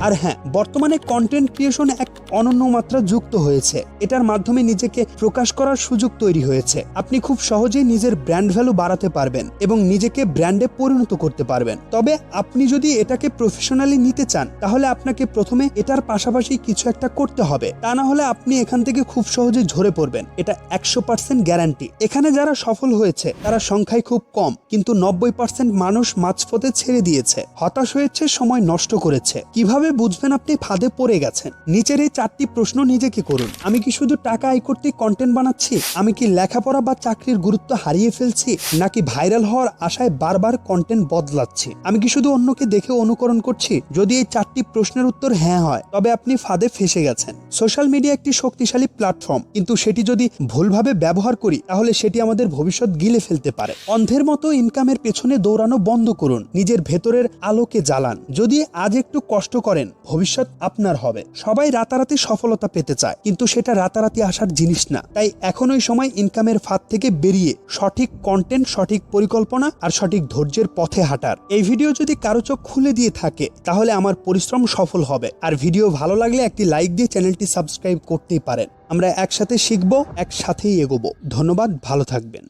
আর হ্যাঁ, বর্তমানে content creation এক অনন্য মাত্রা যুক্ত হয়েছে। এটার মাধ্যমে নিজেকে প্রকাশ করার সুযোগ তৈরি হয়েছে। আপনি খুব সহজেই নিজের ব্র্যান্ড ভ্যালু বাড়াতে পারবেন এবং নিজেকে ব্র্যান্ডে পরিণত করতে পারবেন। তবে আপনি যদি এটাকে প্রফেশনালি নিতে চান, তাহলে আপনাকে প্রথমে এটার পাশাপাশি কিছু একটা করতে হবে। তা না হলে আপনি এখান থেকে খুব সহজে ঝরে পড়বেন। এটা 100% গ্যারান্টি। এখানে যারা সফল হয়েছে তারা সংখ্যায় খুব কম, কিন্তু 90% মানুষ মাঝপথে ছেড়ে দিয়েছে, হতাশ হয়েছে, সময় নষ্ট করেছে। কিভাবে বুঝবেন আপনি ফাঁদে পড়ে গেছেন? নিচের এই 4টি প্রশ্ন নিজেকে করুন। আমি কি শুধু টাকা আয় করতে কন্টেন্ট বানাচ্ছি? আমি কি লেখাপড়া বা চাকরির গুরুত্ব হারিয়ে ফেলছি? নাকি ভাইরাল হওয়ার আশায় বারবার কন্টেন্ট বদলাচ্ছি? আমি কি শুধু অন্যকে দেখে অনুকরণ করছি? যদি এই 4টি প্রশ্নের উত্তর হ্যাঁ হয়, তবে আপনি ফাঁদে ফেসে গেছেন। সোশ্যাল মিডিয়া একটি শক্তিশালী প্ল্যাটফর্ম, কিন্তু সেটি যদি ভুলভাবে ব্যবহার করি, তাহলে সেটি আমাদের ভবিষ্যৎ গিলে ফেলতে পারে। অন্ধের মতো ইনকামের পেছনে দৌড়ানো বন্ধ করুন, নিজের ভেতরের আলোকে জ্বালান। যদি আজ একটু কষ্ট করেন, ভবিষ্যৎ আপনার হবে। সবাই রাতারাতি সফলতা পেতে চায়, কিন্তু সেটা রাতারাতি আসার জিনিস না। তাই এখনই সময় ইনকামের ফাঁদ থেকে বেরিয়ে সঠিক কন্টেন্ট, সঠিক পরিকল্পনা আর সঠিক ধৈর্যের পথে হাঁটার। এই ভিডিও যদি কারো চোখ খুলে দিয়ে থাকে, তাহলে আমার পরিশ্রম সফল হবে। আর ভিডিও ভালো লাগলে একটি লাইক দিয়ে চ্যানেলটি সাবস্ক্রাইব করতেই পারেন। আমরা একসাথে শিখবো, একসাথেই এগোবো। ধন্যবাদ, ভালো থাকবেন।